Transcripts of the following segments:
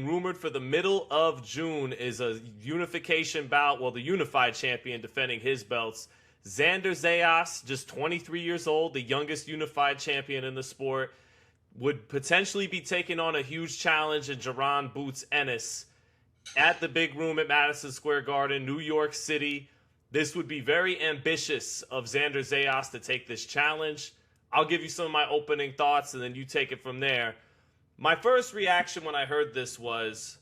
rumored for the middle of June is a unification bout. Well, the unified champion defending his belts. Xander Zayas, just 23 years old, the youngest unified champion in the sport, would potentially be taking on a huge challenge in Jaron Boots Ennis at the big room at Madison Square Garden, New York City. This would be very ambitious of Xander Zayas to take this challenge. I'll give you some of my opening thoughts, and then you take it from there. My first reaction when I heard this was,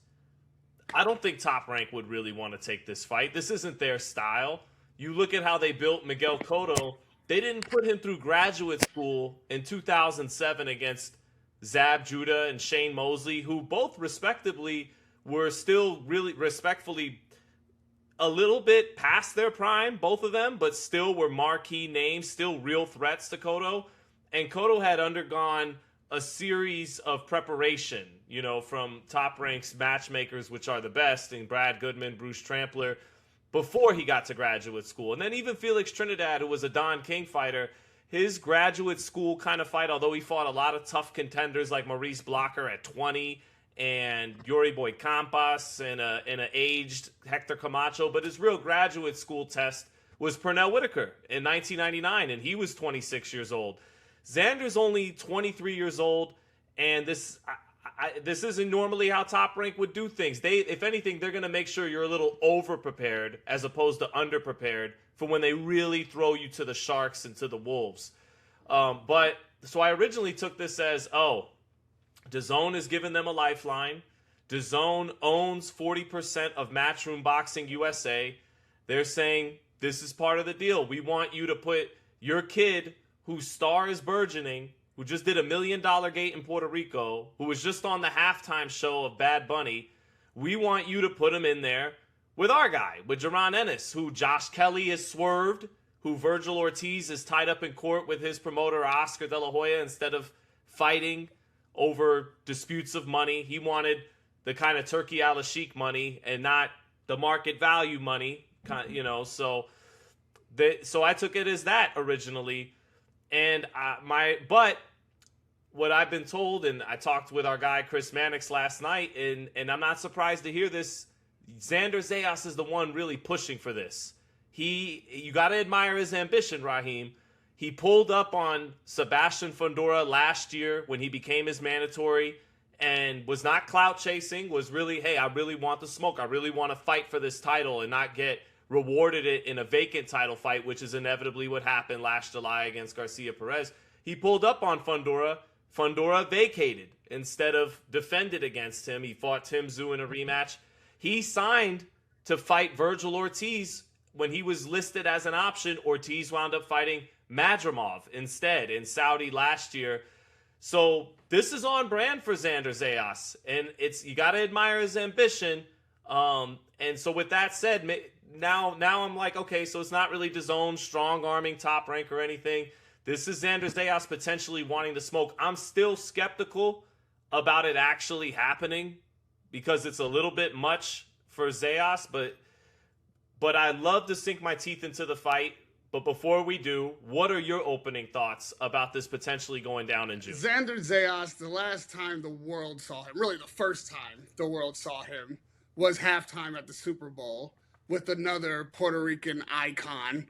I don't think Top Rank would really want to take this fight. This isn't their style. You look at how they built Miguel Cotto. They didn't put him through graduate school in 2007 against Zab Judah and Shane Mosley, who both respectively were still really respectfully a little bit past their prime, both of them, but still were marquee names, still real threats to Cotto. And Cotto had undergone a series of preparation, from Top Rank's matchmakers, which are the best, in Brad Goodman, Bruce Trampler, before he got to graduate school. And then even Felix Trinidad, who was a Don King fighter, his graduate school kind of fight, although he fought a lot of tough contenders like Maurice Blocker at 20 and Yuri Boy Campas and an aged Hector Camacho, but his real graduate school test was Pernell Whitaker in 1999, and he was 26 years old. Xander's only 23 years old, and this isn't normally how Top Rank would do things. If anything, they're going to make sure you're a little over-prepared as opposed to under-prepared for when they really throw you to the Sharks and to the Wolves. So I originally took this as, DAZN is giving them a lifeline. DAZN owns 40% of Matchroom Boxing USA. They're saying, this is part of the deal. We want you to put your kid, whose star is burgeoning, who just did $1 million gate in Puerto Rico, who was just on the halftime show of Bad Bunny, we want you to put him in there with our guy, with Jaron Ennis, who Josh Kelly has swerved, who Virgil Ortiz is tied up in court with his promoter Oscar De La Hoya instead of fighting over disputes of money. He wanted the kind of Turkey al-Sheikh money and not the market value money, so I took it as that originally. And but what I've been told, and I talked with our guy Chris Mannix last night, and I'm not surprised to hear this, Xander Zayas is the one really pushing for this. You got to admire his ambition, Raheem. He pulled up on Sebastian Fundora last year when he became his mandatory and was not clout chasing, was really, hey, I really want the smoke. I really want to fight for this title and not get rewarded it in a vacant title fight, which is inevitably what happened last July against Garcia Perez. He pulled up on Fundora. Fundora vacated instead of defended against him. He fought Tim Tszyu in a rematch. He signed to fight Virgil Ortiz when he was listed as an option. Ortiz wound up fighting Madrimov instead in Saudi last year. So this is on brand for Xander Zayas, and you got to admire his ambition. And so with that said, now I'm like, okay, so it's not really DAZN strong-arming Top Rank or anything. This is Xander Zayas potentially wanting to smoke. I'm still skeptical about it actually happening because it's a little bit much for Zayas, but I'd love to sink my teeth into the fight. But before we do, what are your opening thoughts about this potentially going down in June? Xander Zayas, the last time the world saw him, really the first time the world saw him, was halftime at the Super Bowl with another Puerto Rican icon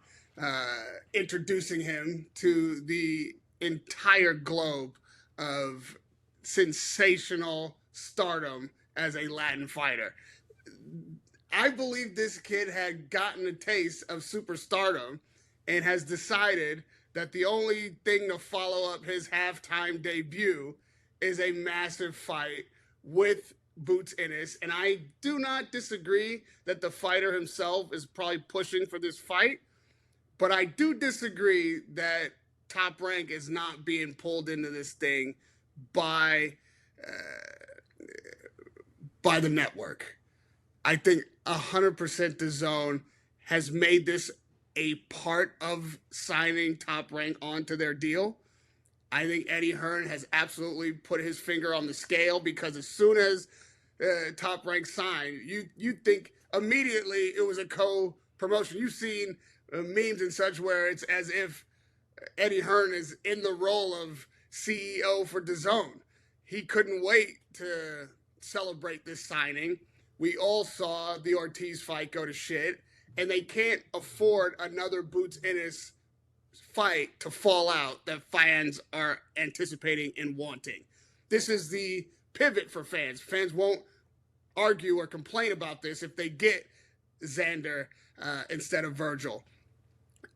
introducing him to the entire globe of sensational stardom as a Latin fighter. I believe this kid had gotten a taste of superstardom and has decided that the only thing to follow up his halftime debut is a massive fight with Boots Ennis. And I do not disagree that the fighter himself is probably pushing for this fight, but I do disagree that Top Rank is not being pulled into this thing by the network. I think 100% DAZN has made this a part of signing Top Rank onto their deal. I think Eddie Hearn has absolutely put his finger on the scale because as soon as Top Rank signed, you think immediately it was a co-promotion. You've seen memes and such where it's as if Eddie Hearn is in the role of CEO for DAZN. He couldn't wait to celebrate this signing. We all saw the Ortiz fight go to shit, and they can't afford another Boots Ennis fight to fall out that fans are anticipating and wanting. This is the pivot for fans. Fans won't argue or complain about this if they get Xander instead of Virgil.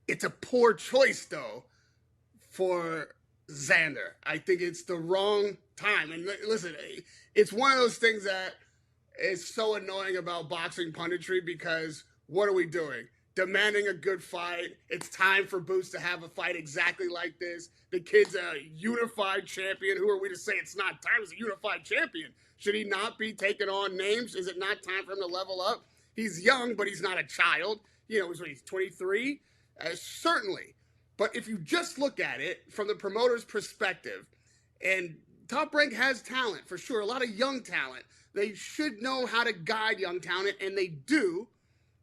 It's a poor choice, though, for Xander. I think it's the wrong time. And listen, it's one of those things that is so annoying about boxing punditry, because what are we doing? Demanding a good fight. It's time for Boots to have a fight exactly like this. The kid's a unified champion. Who are we to say it's not time? He's a unified champion. Should he not be taking on names? Is it not time for him to level up? He's young, but he's not a child. You know, he's 23? Certainly. But if you just look at it from the promoter's perspective, and Top Rank has talent, for sure, a lot of young talent. They should know how to guide young talent, and they do.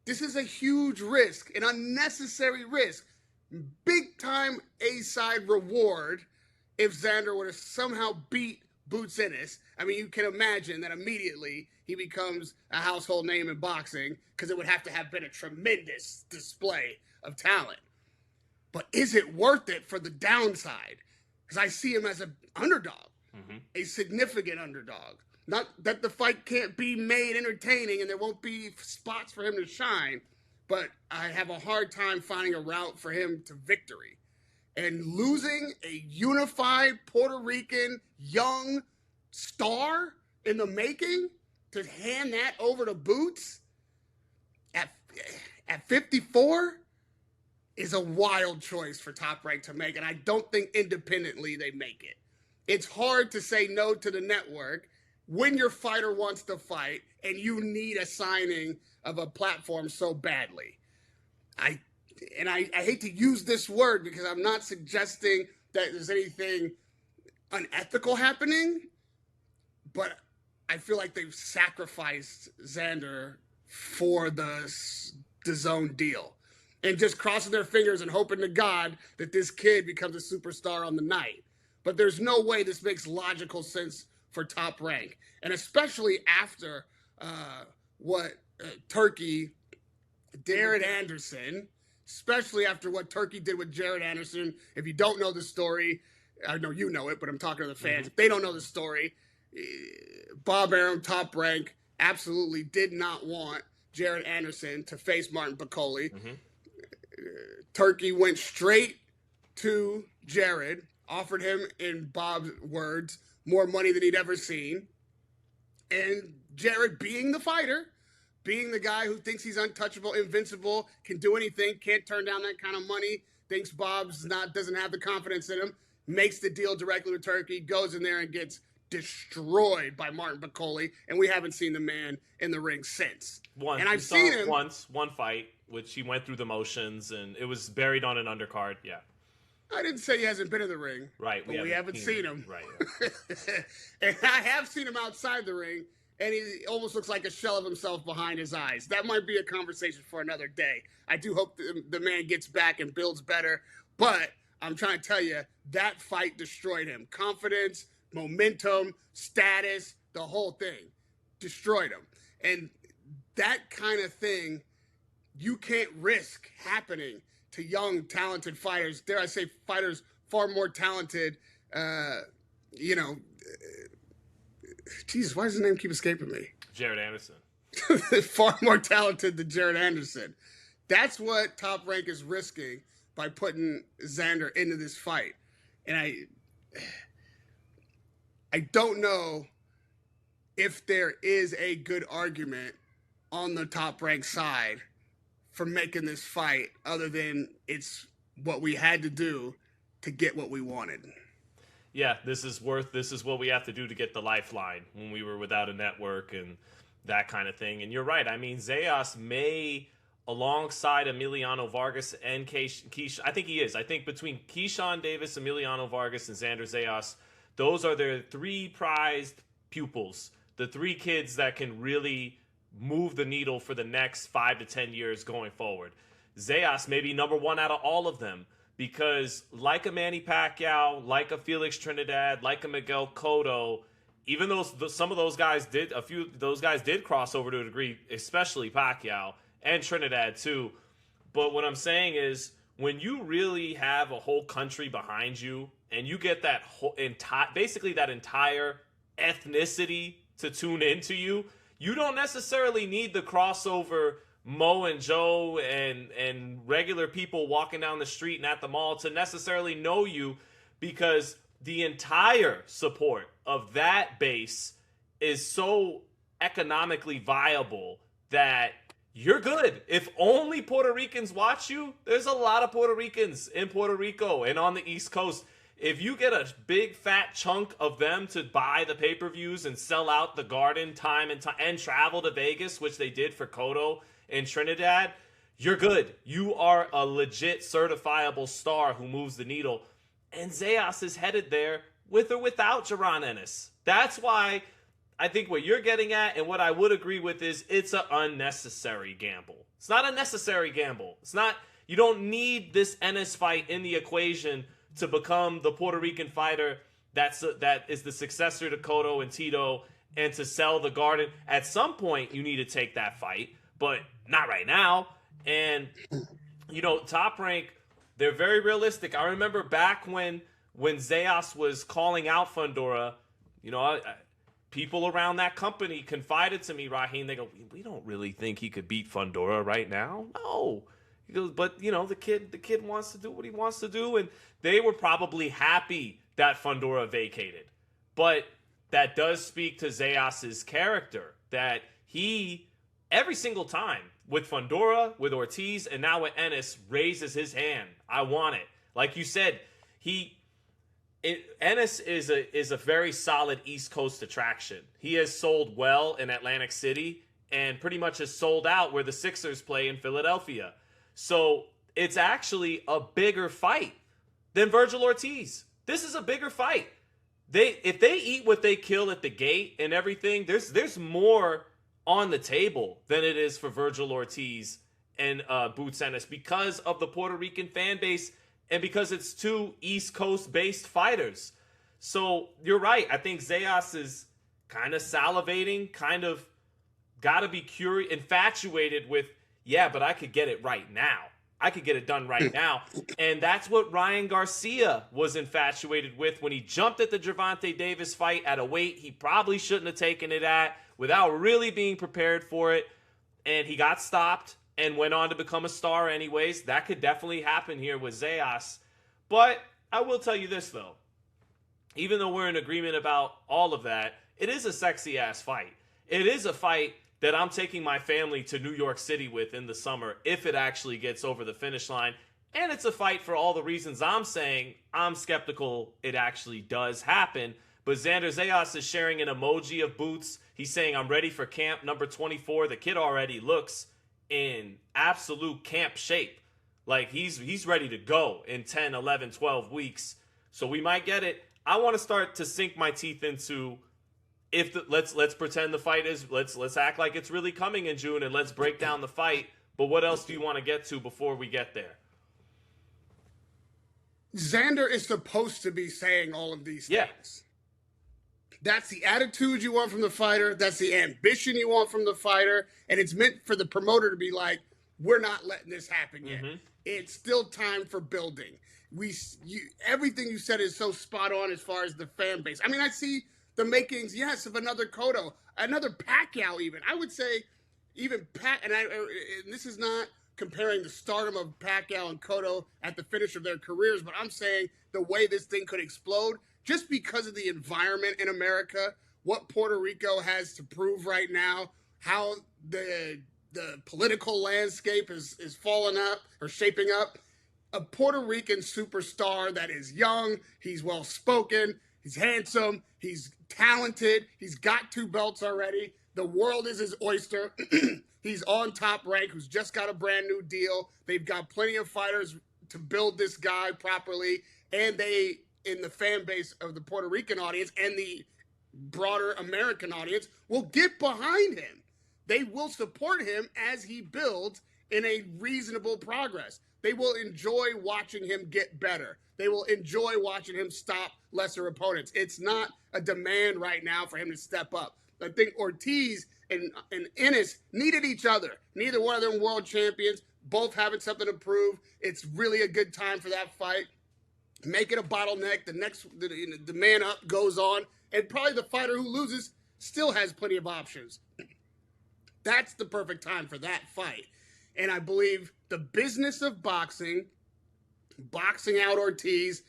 This is a huge risk, an unnecessary risk. Big time A-side reward if Xander were to somehow beat Boots Ennis. I mean, you can imagine that immediately he becomes a household name in boxing, because it would have to have been a tremendous display of talent. But is it worth it for the downside? Because I see him as an underdog, a significant underdog. Not that the fight can't be made entertaining and there won't be spots for him to shine, but I have a hard time finding a route for him to victory. And losing a unified Puerto Rican young star in the making, to hand that over to Boots at 54 is a wild choice for Top Rank to make, and I don't think independently they make it. It's hard to say no to the network when your fighter wants to fight and you need a signing of a platform so badly. I hate to use this word, because I'm not suggesting that there's anything unethical happening, but I feel like they've sacrificed Xander for the zone deal, and just crossing their fingers and hoping to God that this kid becomes a superstar on the night. But there's no way this makes logical sense for Top Rank. And especially after what Turkey, Jaron Anderson, especially after what Turkey did with Jaron Anderson. If you don't know the story, I know you know it, but I'm talking to the fans. If they don't know the story, Bob Arum, Top Rank, absolutely did not want Jaron Anderson to face Martin Piccoli. Turkey went straight to Jared, offered him, in Bob's words, more money than he'd ever seen. And Jared, being the fighter, being the guy who thinks he's untouchable, invincible, can do anything, can't turn down that kind of money, thinks Bob's doesn't have the confidence in him, makes the deal directly with Turkey, goes in there and gets destroyed by Martin Piccoli, and we haven't seen the man in the ring since. And I've seen him one fight, which he went through the motions, and it was buried on an undercard. Yeah, I didn't say he hasn't been in the ring, right? But we haven't seen him. Right. And I have seen him outside the ring, and he almost looks like a shell of himself behind his eyes. That might be a conversation for another day. I do hope the man gets back and builds better, but I'm trying to tell you, that fight destroyed him. Confidence, momentum, status, the whole thing destroyed him. And that kind of thing you can't risk happening to young, talented fighters. Dare I say, fighters far more talented. Jesus, why does his name keep escaping me? Jared Anderson. Far more talented than Jared Anderson. That's what Top Rank is risking by putting Xander into this fight. And I don't know if there is a good argument on the Top Rank side for making this fight, other than it's what we had to do to get what we wanted. Yeah, this is what we have to do to get the lifeline when we were without a network and that kind of thing. And you're right. I mean, Zayas may, alongside Emiliano Vargas and Keish, I think he is. I think between Keyshawn Davis, Emiliano Vargas, and Xander Zayas, those are their three prized pupils, the three kids that can really move the needle for the next 5 to 10 years going forward. Zayas may be number one out of all of them, because like a Manny Pacquiao, like a Felix Trinidad, like a Miguel Cotto, even though some of those guys did, a few of those guys did cross over to a degree, especially Pacquiao and Trinidad too. But what I'm saying is, when you really have a whole country behind you and you get that whole basically that entire ethnicity to tune into you, you don't necessarily need the crossover Mo and Joe and regular people walking down the street and at the mall to necessarily know you, because the entire support of that base is so economically viable that you're good. If only Puerto Ricans watch you, there's a lot of Puerto Ricans in Puerto Rico and on the East Coast. If you get a big fat chunk of them to buy the pay-per-views and sell out the Garden time and travel to Vegas, which they did for Cotto and Trinidad, you're good. You are a legit certifiable star who moves the needle. And Zayas is headed there with or without Jaron Ennis. That's why I think what you're getting at, and what I would agree with, is it's an unnecessary gamble. It's not a necessary gamble. It's not. You don't need this Ennis fight in the equation to become the Puerto Rican fighter that is the successor to Cotto and Tito, and to sell the Garden. At some point, you need to take that fight, but not right now. And Top Rank, they're very realistic. I remember back when Zayas was calling out Fundora, people around that company confided to me, Raheem, they go, we don't really think he could beat Fundora right now. No. He goes, but the kid wants to do what he wants to do, and they were probably happy that Fundora vacated. But that does speak to Zayas's character, that he, every single time, with Fundora, with Ortiz, and now with Ennis, raises his hand. I want it. Like you said, Ennis is a very solid East Coast attraction. He has sold well in Atlantic City and pretty much has sold out where the Sixers play in Philadelphia. So it's actually a bigger fight than Virgil Ortiz. This is a bigger fight. If they eat what they kill at the gate and everything, there's more on the table than it is for Virgil Ortiz and Boots Ennis, because of the Puerto Rican fan base and because it's two East Coast-based fighters. So you're right. I think Zayas is kind of salivating, kind of got to be infatuated with, yeah, but I could get it right now. I could get it done right now. And that's what Ryan Garcia was infatuated with when he jumped at the Gervonta Davis fight at a weight he probably shouldn't have taken it at, without really being prepared for it. And he got stopped and went on to become a star anyways. That could definitely happen here with Zayas. But I will tell you this, though. Even though we're in agreement about all of that, it is a sexy-ass fight. It is a fight that I'm taking my family to New York City with in the summer if it actually gets over the finish line. And it's a fight for all the reasons I'm saying. I'm skeptical it actually does happen. But Xander Zayas is sharing an emoji of Boots. He's saying, I'm ready for camp number 24. The kid already looks in absolute camp shape. Like he's ready to go in 10, 11, 12 weeks. So we might get it. I want to start to sink my teeth into, let's pretend the fight is, let's act like it's really coming in June, and let's break down the fight. But what else do you want to get to before we get there? Xander is supposed to be saying all of these things. Yeah. That's the attitude you want from the fighter. That's the ambition you want from the fighter. And it's meant for the promoter to be like, we're not letting this happen yet. Mm-hmm. It's still time for building. Everything you said is so spot on as far as the fan base. I mean, I see the makings, yes, of another Cotto, another Pacquiao even. I would say even and this is not comparing the stardom of Pacquiao and Cotto at the finish of their careers, but I'm saying the way this thing could explode, just because of the environment in America, what Puerto Rico has to prove right now, how the political landscape is falling up or shaping up. A Puerto Rican superstar that is young, he's well-spoken, he's handsome, he's talented, he's got 2 belts already. The world is his oyster. He's on Top Rank, who's just got a brand new deal. They've got plenty of fighters to build this guy properly, and they, in the fan base of the Puerto Rican audience and the broader American audience, will get behind him. They will support him as he builds in a reasonable progress. They will enjoy watching him get better. They will enjoy watching him stop lesser opponents. It's not a demand right now for him to step up. I think Ortiz and Ennis needed each other. Neither one of them world champions, both having something to prove. It's really a good time for that fight. Make it a bottleneck. The man up goes on, and probably the fighter who loses still has plenty of options. That's the perfect time for that fight. And I believe the business of boxing out Ortiz,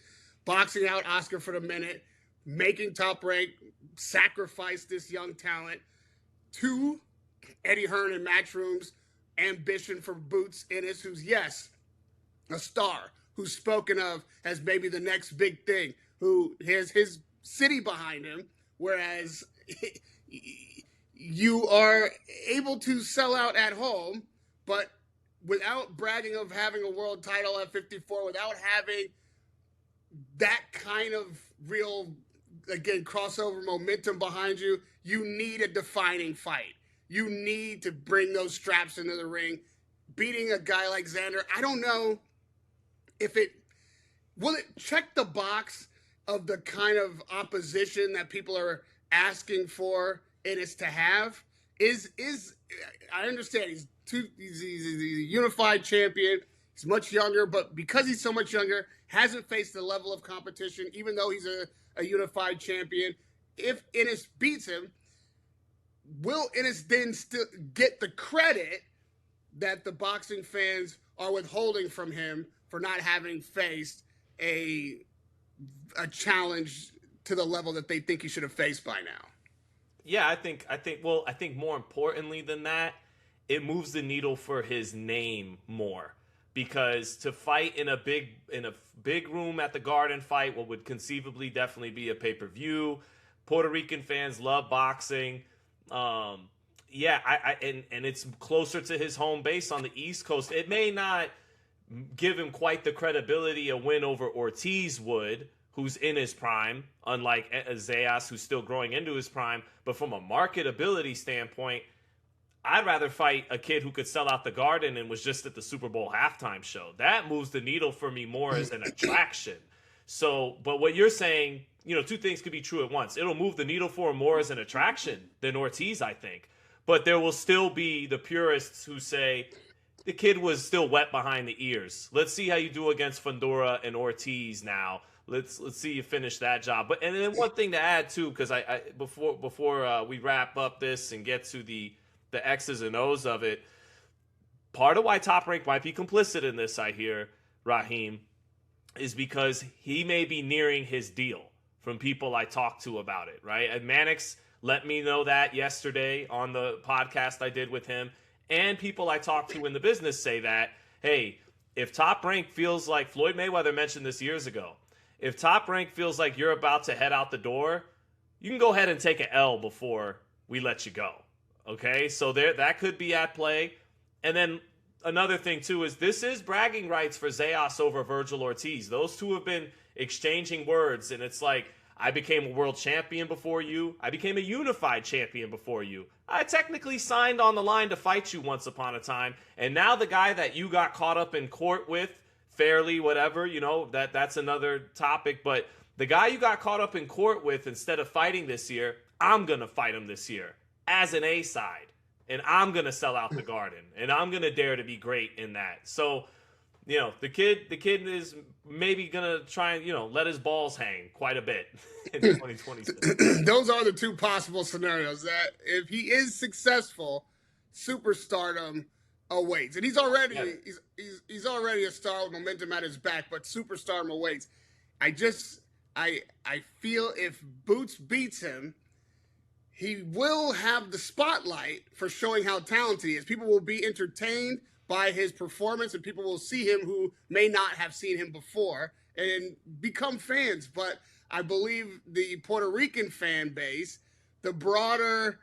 boxing out Oscar for the minute, making Top Rank sacrifice this young talent to Eddie Hearn and Matchroom's ambition for Boots Ennis, who's, yes, a star, who's spoken of as maybe the next big thing, who has his city behind him, whereas you are able to sell out at home, but without bragging of having a world title at 54, without having that kind of real, again, crossover momentum behind you, you need a defining fight. You need to bring those straps into the ring. Beating a guy like Xander, I don't know if will it check the box of the kind of opposition that people are asking for Ennis to have. I understand he's a unified champion. He's much younger, but because he's so much younger, hasn't faced the level of competition, even though he's a unified champion. If Ennis beats him, will Ennis then still get the credit that the boxing fans are withholding from him for not having faced a challenge to the level that they think he should have faced by now? Yeah, I think more importantly than that, it moves the needle for his name more, because to fight in a big room at the Garden fight, what would conceivably definitely be a pay-per-view. Puerto Rican fans love boxing. And it's closer to his home base on the East Coast. It may not give him quite the credibility a win over Ortiz would, who's in his prime, unlike Zayas, who's still growing into his prime. But from a marketability standpoint, I'd rather fight a kid who could sell out the Garden and was just at the Super Bowl halftime show. That moves the needle for me more as an attraction. So, but what you're saying, two things could be true at once. It'll move the needle for him more as an attraction than Ortiz, I think. But there will still be the purists who say the kid was still wet behind the ears. Let's see how you do against Fundora and Ortiz now. Let's see you finish that job. But and then one thing to add too, because I before we wrap up this and get to the X's and O's of it, part of why Top Rank might be complicit in this, I hear, Raheem, is because he may be nearing his deal from people I talked to about it, right? And Mannix let me know that yesterday on the podcast I did with him, and people I talked to in the business say that, hey, if Top Rank feels like, Floyd Mayweather mentioned this years ago, if Top Rank feels like you're about to head out the door, you can go ahead and take an L before we let you go. Okay, so that could be at play. And then another thing too is this is bragging rights for Zayas over Virgil Ortiz. Those two have been exchanging words, and it's like, I became a world champion before you. I became a unified champion before you. I technically signed on the line to fight you once upon a time, and now the guy that you got caught up in court with, fairly, whatever, that's another topic, but the guy you got caught up in court with, instead of fighting this year, I'm gonna fight him this year as an A-side, and I'm going to sell out the Garden, and I'm going to dare to be great in that. So, the kid is maybe going to try and, let his balls hang quite a bit in 2026. Those are the two possible scenarios, that if he is successful, superstardom awaits. And he's already a star with momentum at his back, but superstardom awaits. I feel if Boots beats him, he will have the spotlight for showing how talented he is. People will be entertained by his performance, and people will see him who may not have seen him before and become fans. But I believe the Puerto Rican fan base, the broader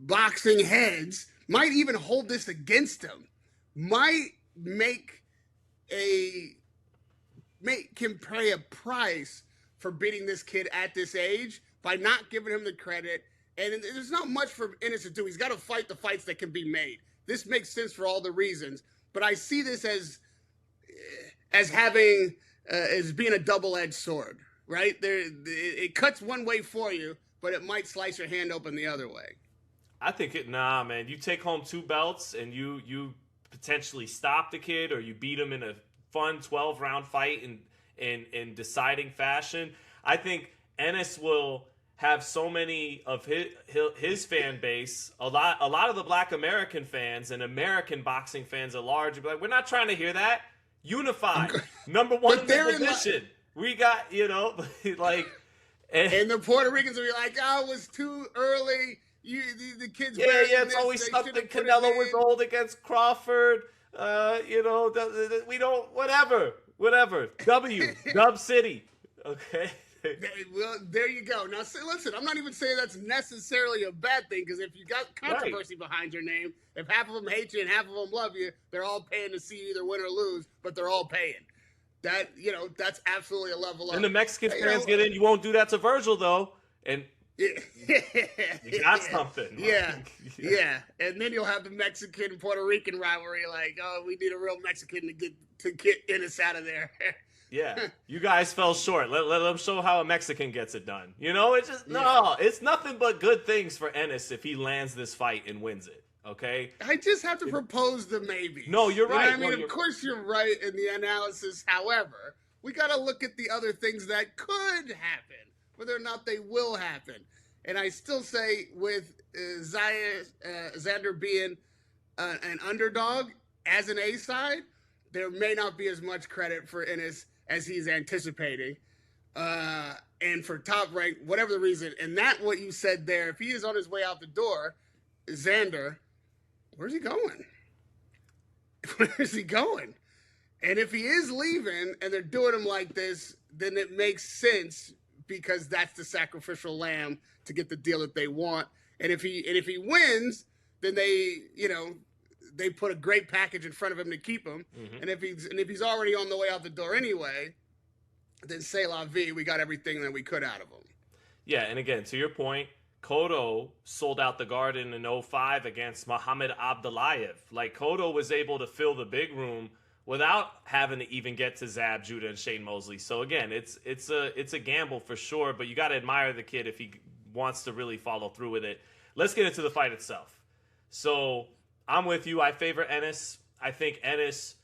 boxing heads, might even hold this against him, might make him pay a price for beating this kid at this age, by not giving him the credit. And there's not much for Ennis to do. He's got to fight the fights that can be made. this makes sense for all the reasons. But I see this as having as being a double-edged sword, right? It cuts one way for you, but it might slice your hand open the other way. I think nah, man. You take home 2 belts and you potentially stop the kid, or you beat him in a fun 12-round fight in deciding fashion. I think Ennis will have so many of his fan base, a lot of the Black American fans and American boxing fans at large will be like, we're not trying to hear that. Unify, number one in the division. We got, like, and the Puerto Ricans will be like, oh, it was too early. The kids. Yeah, it's always something. Canelo was old against Crawford. We don't. Whatever. Dub City. Okay. Well, there you go. Now, listen, I'm not even saying that's necessarily a bad thing, because if you got controversy behind your name, if half of them hate you and half of them love you, they're all paying to see you either win or lose, but they're all paying. That, that's absolutely a level up. And the Mexican fans get in. You won't do that to Virgil, though. And you got something. Yeah. And then you'll have the Mexican-Puerto Rican rivalry, like, oh, we need a real Mexican to get Ennis out of there. Yeah, you guys fell short. Let them show how a Mexican gets it done. It's nothing but good things for Ennis if he lands this fight and wins it. Okay? I just have to propose the maybe. No, you're right. Of course you're right in the analysis. However, we got to look at the other things that could happen, whether or not they will happen. And I still say with Xander being an underdog as an A side, there may not be as much credit for Ennis as he's anticipating. And for top rank, whatever the reason, and that what you said there, if he is on his way out the door, Xander, where's he going? Where's he going? And if he is leaving and they're doing him like this, then it makes sense, because that's the sacrificial lamb to get the deal that they want. And if he wins, then they put a great package in front of him to keep him. Mm-hmm. And if he's already on the way out the door anyway, then c'est la vie, we got everything that we could out of him. Yeah, and again, to your point, Cotto sold out the Garden in 2005 against Muhammad Abdullayev. Like, Cotto was able to fill the big room without having to even get to Zab Judah and Shane Mosley. So again, it's a gamble for sure, but you got to admire the kid if he wants to really follow through with it. Let's get into the fight itself. So I'm with you. I favor Ennis. I think Ennis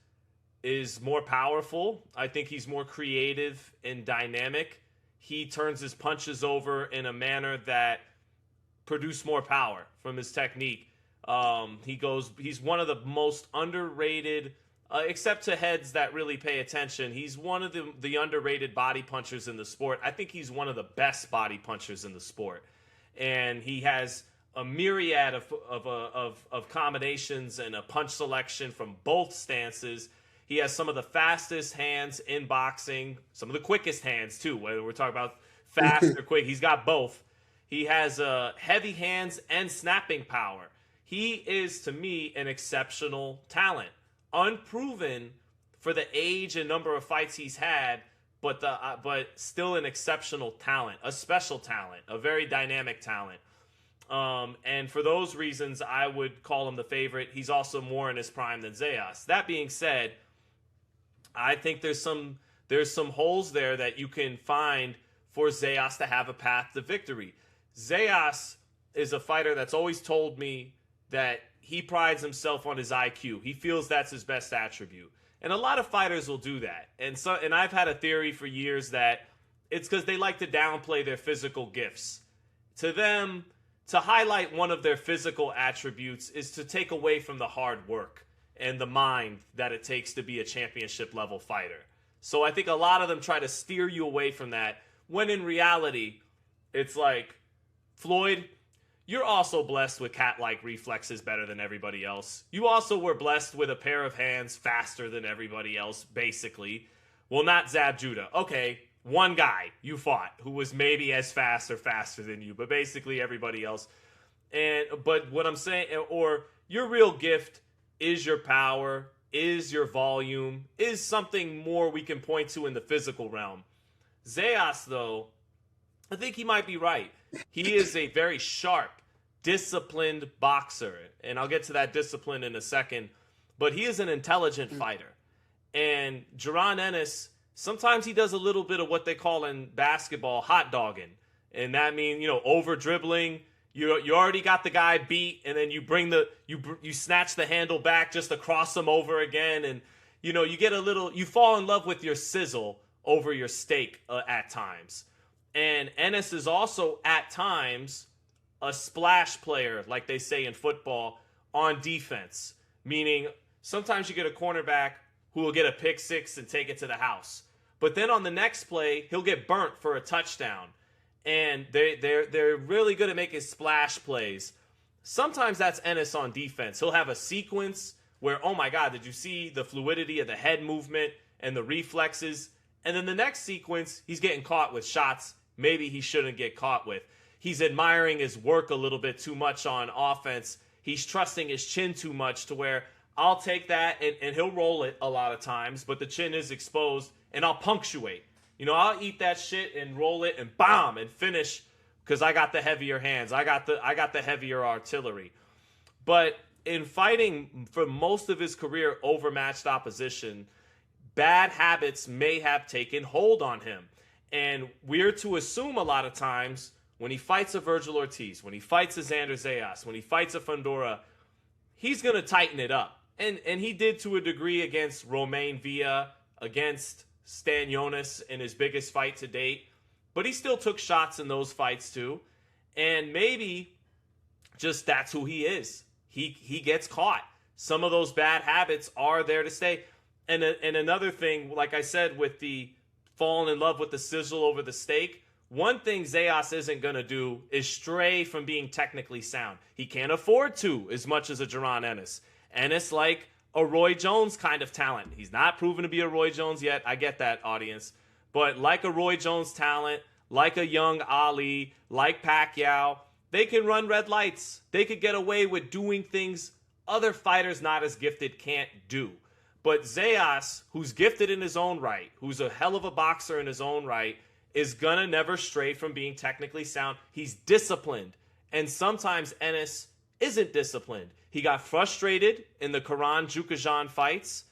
is more powerful. I think he's more creative and dynamic. He turns his punches over in a manner that produce more power from his technique. He's one of the most underrated, except to heads that really pay attention. He's one of the underrated body punchers in the sport. I think he's one of the best body punchers in the sport. And he has a myriad of combinations and a punch selection from both stances. He has some of the fastest hands in boxing, some of the quickest hands too, whether we're talking about fast or quick. He's got both. He has heavy hands and snapping power. He is, to me, an exceptional talent. Unproven for the age and number of fights he's had, but still an exceptional talent, a special talent, a very dynamic talent. And for those reasons, I would call him the favorite. He's also more in his prime than Zayas. That being said, I think there's some holes there that you can find for Zayas to have a path to victory. Zayas is a fighter that's always told me that he prides himself on his IQ. He feels that's his best attribute. And a lot of fighters will do that. And I've had a theory for years that it's because they like to downplay their physical gifts. To them, to highlight one of their physical attributes is to take away from the hard work and the mind that it takes to be a championship level fighter. So I think a lot of them try to steer you away from that, when in reality, it's like, Floyd, you're also blessed with cat-like reflexes better than everybody else. You also were blessed with a pair of hands faster than everybody else, basically. Well, not Zab Judah. Okay, one guy you fought who was maybe as fast or faster than you, but basically everybody else. But what I'm saying, or your real gift is your power, is your volume, is something more we can point to in the physical realm. Zayas, though, I think he might be right. He is a very sharp, disciplined boxer. And I'll get to that discipline in a second. But he is an intelligent fighter. And Jaron Ennis, sometimes he does a little bit of what they call in basketball hot dogging. And that means, over dribbling. You already got the guy beat, and then you snatch the handle back just to cross him over again. And, you fall in love with your sizzle over your steak at times. And Ennis is also at times a splash player, like they say in football, on defense. Meaning sometimes you get a cornerback who will get a pick six and take it to the house. But then on the next play, he'll get burnt for a touchdown. And they're really good at making splash plays. Sometimes that's Ennis on defense. He'll have a sequence where, oh my God, did you see the fluidity of the head movement and the reflexes? And then the next sequence, he's getting caught with shots maybe he shouldn't get caught with. He's admiring his work a little bit too much on offense. He's trusting his chin too much to where I'll take that and he'll roll it a lot of times, but the chin is exposed and I'll punctuate. I'll eat that shit and roll it and bomb and finish because I got the heavier hands. I got the heavier artillery. But in fighting for most of his career overmatched opposition, bad habits may have taken hold on him. And we're to assume a lot of times when he fights a Virgil Ortiz, when he fights a Xander Zayas, when he fights a Fundora, he's going to tighten it up. And he did to a degree against Romain Villa, against Stan Jonas in his biggest fight to date. But he still took shots in those fights too. And maybe just that's who he is. He gets caught. Some of those bad habits are there to stay. And another thing, like I said, with the falling in love with the sizzle over the steak, one thing Zayas isn't going to do is stray from being technically sound. He can't afford to as much as a Jaron Ennis. Ennis like a Roy Jones kind of talent. He's not proven to be a Roy Jones yet. I get that, audience. But like a Roy Jones talent, like a young Ali, like Pacquiao, they can run red lights. They could get away with doing things other fighters not as gifted can't do. But Zayas, who's gifted in his own right, who's a hell of a boxer in his own right, is going to never stray from being technically sound. He's disciplined. And sometimes Ennis isn't disciplined. He got frustrated in the Karan Jukajan fights,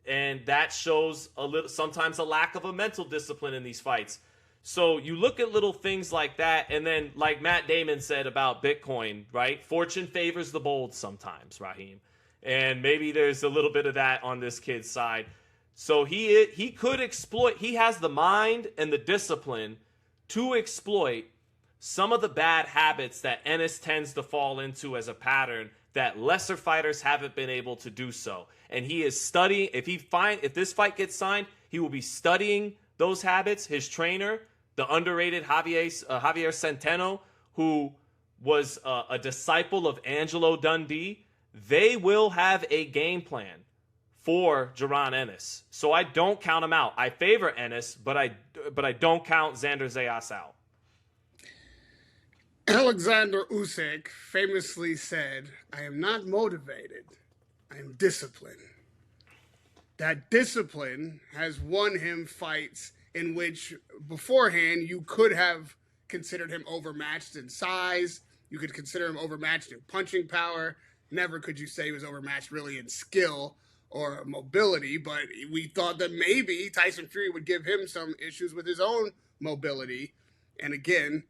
and that shows sometimes a lack of a mental discipline in these fights. So you look at little things like that, and then like Matt Damon said about Bitcoin, right? Fortune favors the bold sometimes, Raheem. And maybe there's a little bit of that on this kid's side. So he could exploit, he has the mind and the discipline to exploit some of the bad habits that Ennis tends to fall into as a pattern that lesser fighters haven't been able to do so. And he is studying, if this fight gets signed, he will be studying those habits. His trainer, the underrated Javier Centeno, who was a disciple of Angelo Dundee, they will have a game plan for Jaron Ennis. So I don't count him out. I favor Ennis, but I don't count Xander Zayas out. Alexander Usyk famously said, "I am not motivated, I am disciplined." That discipline has won him fights in which beforehand you could have considered him overmatched in size. You could consider him overmatched in punching power. Never could you say he was overmatched really in skill or mobility, but we thought that maybe Tyson Fury would give him some issues with his own mobility and again,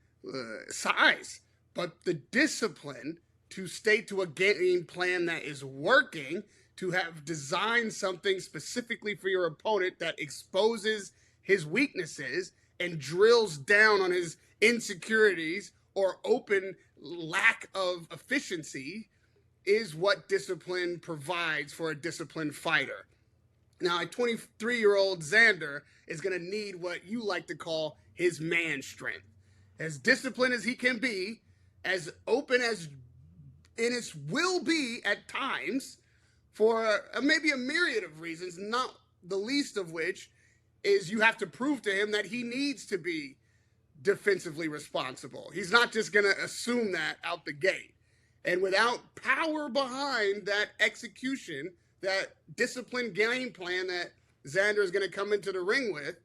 size. But the discipline to stay to a game plan that is working, to have designed something specifically for your opponent that exposes his weaknesses and drills down on his insecurities or open lack of efficiency is what discipline provides for a disciplined fighter. Now, a 23-year-old Xander is going to need what you like to call his man strength. As disciplined as he can be, as open as Ennis will be at times, for maybe a myriad of reasons, not the least of which is you have to prove to him that he needs to be defensively responsible. He's not just going to assume that out the gate. And without power behind that execution, that disciplined game plan that Xander is going to come into the ring with,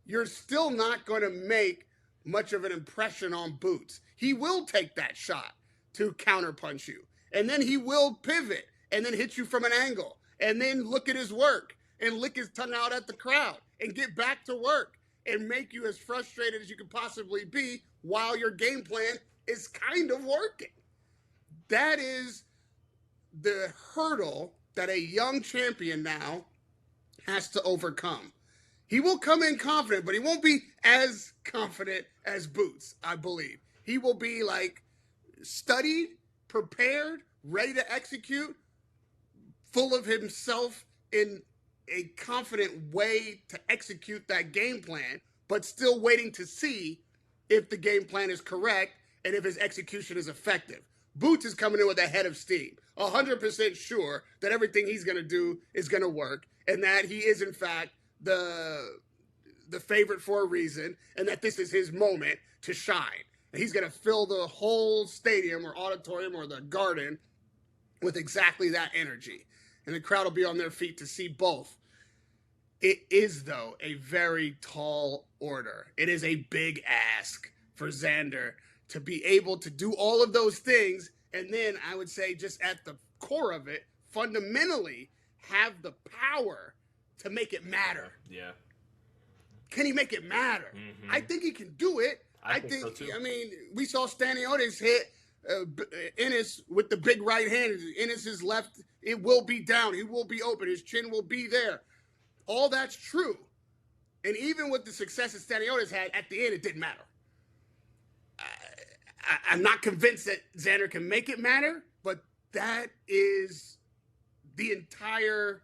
you're still not going to make much of an impression on Boots. He will take that shot. to counterpunch you. And then he will pivot and then hit you from an angle and then look at his work and lick his tongue out at the crowd and get back to work and make you as frustrated as you could possibly be while your game plan is kind of working. That is the hurdle that a young champion now has to overcome. He will come in confident, but he won't be as confident as Boots, I believe. He will be like studied, prepared, ready to execute, full of himself in a confident way to execute that game plan, but still waiting to see if the game plan is correct and if his execution is effective. Boots is coming in with a head of steam, 100% sure that everything he's going to do is going to work and that he is, in fact, the favorite for a reason and that this is his moment to shine. And he's going to fill the whole stadium or auditorium or the garden with exactly that energy. And the crowd will be on their feet to see both. It is, though, a very tall order. It is a big ask for Xander to be able to do all of those things. And then I would say just at the core of it, fundamentally have the power to make it matter. Yeah. Can he make it matter? Mm-hmm. I think he can do it. I think so too. I mean, we saw Staniotis hit Ennis with the big right hand. Ennis is left. It will be down. He will be open. His chin will be there. All that's true. And even with the success that Staniotis had, at the end, it didn't matter. I'm not convinced that Xander can make it matter, but that is the entire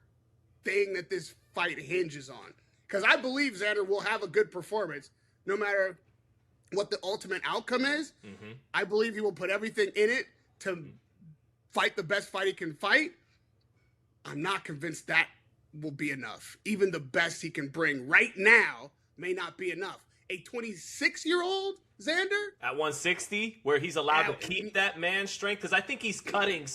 thing that this fight hinges on. Because I believe Xander will have a good performance no matter what the ultimate outcome is. Mm-hmm. I believe he will put everything in it to fight the best fight he can fight. I'm not convinced that will be enough. Even the best he can bring right now may not be enough. A 26-year-old Xander? At 160, where he's allowed to keep that man strength? Because I think he's cutting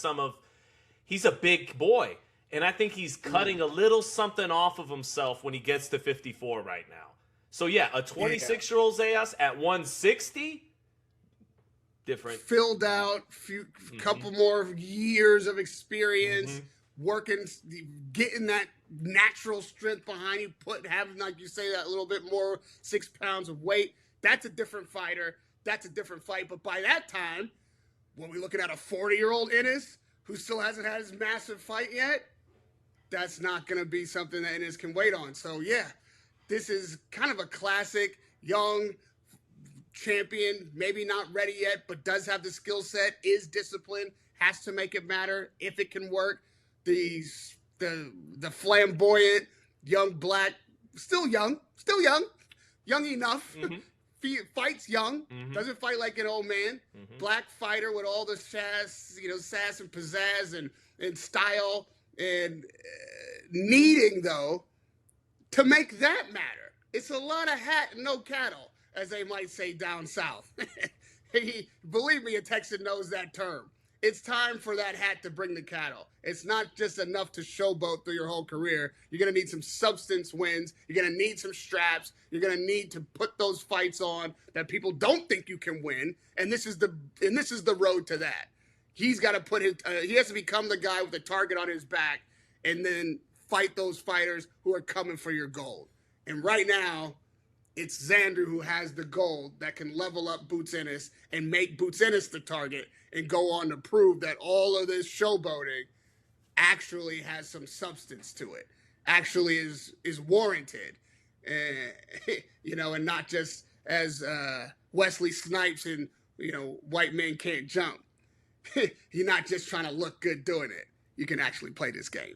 he's a big boy. And I think he's cutting a little something off of himself when he gets to 54 right now. So, yeah, a 26-year-old Zayas at 160, different. Filled out, couple more years of experience, working, getting that natural strength behind you, having, like you say, that little bit more 6 pounds of weight. That's a different fighter. That's a different fight. But by that time, when we're looking at a 40-year-old Ennis who still hasn't had his massive fight yet, that's not going to be something that Ennis can wait on. So, yeah, this is kind of a classic young champion, maybe not ready yet, but does have the skill set, is disciplined, has to make it matter if it can work. The flamboyant, young black, still young enough, fights young, doesn't fight like an old man, black fighter with all the sass and pizzazz and style, and needing, though, to make that matter. It's a lot of hat and no cattle, as they might say down south. Believe me, a Texan knows that term. It's time for that hat to bring the cattle. It's not just enough to showboat through your whole career. You're going to need some substance wins. You're going to need some straps. You're going to need to put those fights on that people don't think you can win. And this is the road to that. He's got to he has to become the guy with the target on his back and then fight those fighters who are coming for your gold. And right now, it's Xander who has the gold that can level up Boots Ennis and make Boots Ennis the target and go on to prove that all of this showboating actually has some substance to it, actually is warranted, and not just as Wesley Snipes in, White Men Can't Jump. You're not just trying to look good doing it. You can actually play this game.